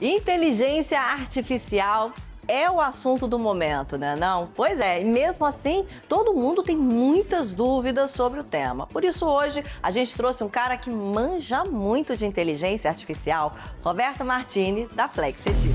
Inteligência artificial é o assunto do momento, né não? Pois é, e mesmo assim, todo mundo tem muitas dúvidas sobre o tema. Por isso hoje a gente trouxe um cara que manja muito de inteligência artificial, Roberto Martini, da FlexCX.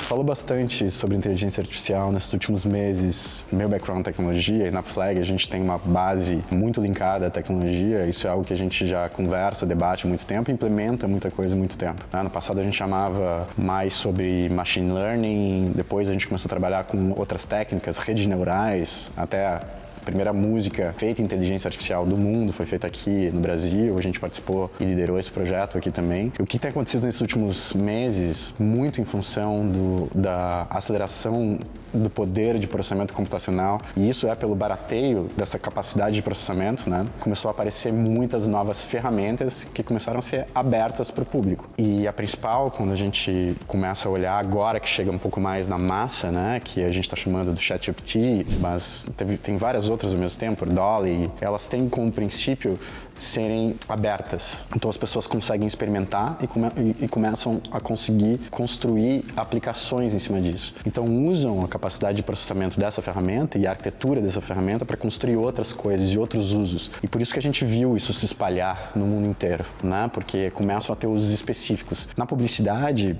Falou bastante sobre inteligência artificial nesses últimos meses. Meu background em tecnologia e na Flag a gente tem uma base muito linkada à tecnologia. Isso é algo que a gente já conversa, debate há muito tempo e implementa muita coisa há muito tempo. No passado a gente chamava mais sobre machine learning, depois a gente começou a trabalhar com outras técnicas, redes neurais, até a primeira música feita em inteligência artificial do mundo foi feita aqui no Brasil, a gente participou e liderou esse projeto aqui também. O que tem acontecido nesses últimos meses, muito em função da aceleração do poder de processamento computacional, e isso é pelo barateio dessa capacidade de processamento, né? Começou a aparecer muitas novas ferramentas que começaram a ser abertas para o público. E a principal, quando a gente começa a olhar agora que chega um pouco mais na massa, né? Que a gente está chamando do ChatGPT, mas tem várias outras ao mesmo tempo, Dolly, elas têm como princípio serem abertas. Então as pessoas conseguem experimentar e começam a conseguir construir aplicações em cima disso. Então usam a capacidade de processamento dessa ferramenta e a arquitetura dessa ferramenta para construir outras coisas e outros usos. E por isso que a gente viu isso se espalhar no mundo inteiro, né? Porque começam a ter usos específicos. Na publicidade,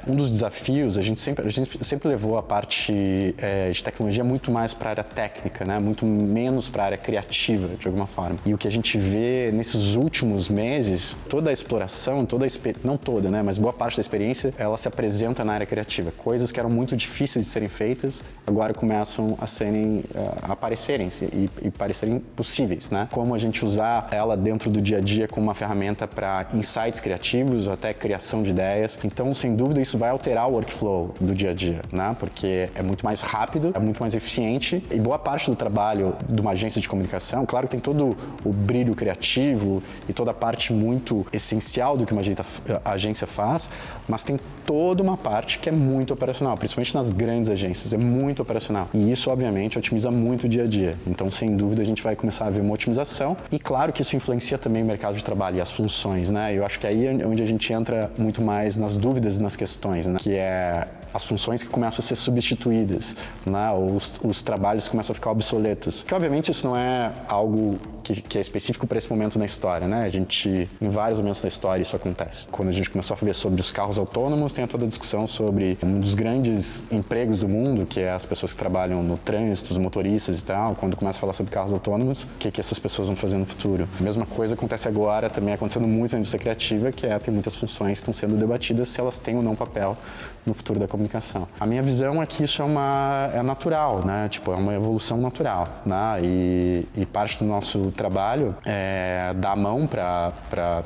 um dos desafios, a gente sempre levou a parte de tecnologia muito mais para a área técnica, né? Muito menos para a área criativa, de alguma forma. E o que a gente vê nesses últimos meses, toda a exploração, não toda, né? Mas boa parte da experiência, ela se apresenta na área criativa. Coisas que eram muito difíceis de serem feitas, agora começam a aparecerem e parecerem possíveis, né? Como a gente usar ela dentro do dia a dia como uma ferramenta para insights criativos ou até criação de ideias. Então, sem dúvida, isso vai alterar o workflow do dia a dia, né? Porque é muito mais rápido, é muito mais eficiente e boa parte do trabalho de uma agência de comunicação, claro que tem todo o brilho criativo e toda a parte muito essencial do que uma agência faz, mas tem toda uma parte que é muito operacional, principalmente nas grandes agências, é muito operacional. E isso, obviamente, otimiza muito o dia a dia. Então, sem dúvida, a gente vai começar a ver uma otimização e, claro, que isso influencia também o mercado de trabalho e as funções, né? Eu acho que aí é onde a gente entra muito mais nas dúvidas e nas questões, né? Que é as funções que começam a ser substituídas, né? Ou os trabalhos começam a ficar obsoletos. Que, obviamente, isso não é algo que é específico para esse momento na história, né? Em vários momentos da história isso acontece. Quando a gente começou a ver sobre os carros autônomos, tem toda a discussão sobre um dos grandes empregos do mundo, que é as pessoas que trabalham no trânsito, os motoristas e tal. Quando começa a falar sobre carros autônomos, o que essas pessoas vão fazer no futuro? A mesma coisa acontece agora, também acontecendo muito na indústria criativa, que tem muitas funções que estão sendo debatidas se elas têm ou não papel no futuro da comunicação. A minha visão é que isso é natural, né? Tipo, é uma evolução natural, né? E parte do nosso trabalho é dar a mão para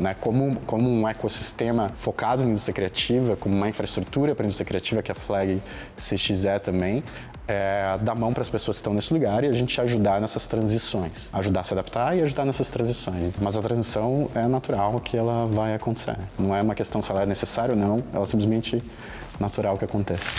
né, como um ecossistema focado na indústria criativa, como uma infraestrutura para a indústria criativa, que a Flag CX é também, dar mão para as pessoas que estão nesse lugar e a gente ajudar nessas transições. Ajudar a se adaptar e ajudar nessas transições. Mas a transição é natural que ela vai acontecer. Não é uma questão se ela é necessária ou não, ela é simplesmente natural que acontece.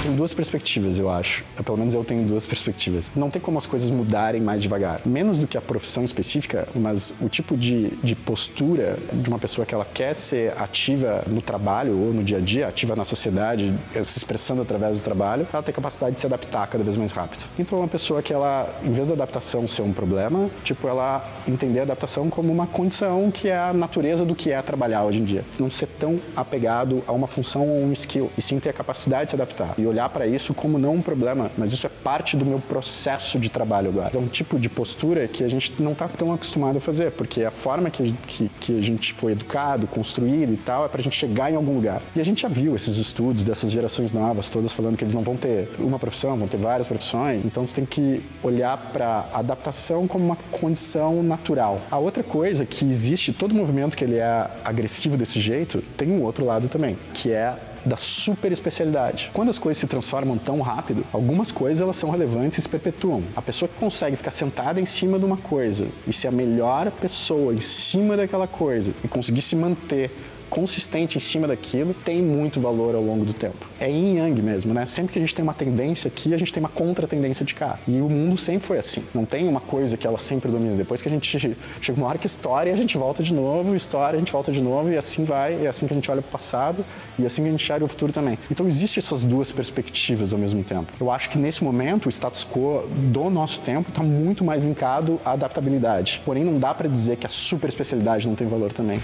Tem duas perspectivas, eu acho. Pelo menos eu tenho duas perspectivas. Não tem como as coisas mudarem mais devagar. Menos do que a profissão específica, mas o tipo de postura de uma pessoa que ela quer ser ativa no trabalho ou no dia a dia, ativa na sociedade, se expressando através do trabalho, ela tem capacidade de se adaptar cada vez mais rápido. Então é uma pessoa que ela, em vez da adaptação ser um problema, ela entender a adaptação como uma condição que é a natureza do que é trabalhar hoje em dia. Não ser tão apegado a uma função ou um skill, e sim ter a capacidade de se adaptar. E olhar para isso como não um problema, mas isso é parte do meu processo de trabalho agora. É um tipo de postura que a gente não está tão acostumado a fazer, porque a forma que a gente foi educado, construído e tal, é para a gente chegar em algum lugar. E a gente já viu esses estudos dessas gerações novas, todas falando que eles não vão ter uma profissão, vão ter várias profissões, então você tem que olhar para a adaptação como uma condição natural. A outra coisa que existe, todo movimento que ele é agressivo desse jeito, tem um outro lado também, que é da super especialidade. Quando as coisas se transformam tão rápido, algumas coisas elas são relevantes e se perpetuam. A pessoa que consegue ficar sentada em cima de uma coisa e ser a melhor pessoa em cima daquela coisa e conseguir se manter consistente em cima daquilo tem muito valor ao longo do tempo. É yin yang mesmo, né? Sempre que a gente tem uma tendência aqui, a gente tem uma contra-tendência de cá. E o mundo sempre foi assim. Não tem uma coisa que ela sempre domina. Depois que a gente chega uma hora que estoura, a gente volta de novo, estoura, a gente volta de novo, e assim vai. É assim que a gente olha para o passado e assim que a gente enxerga o futuro também. Então, existem essas duas perspectivas ao mesmo tempo. Eu acho que nesse momento, o status quo do nosso tempo está muito mais linkado à adaptabilidade. Porém, não dá para dizer que a super especialidade não tem valor também.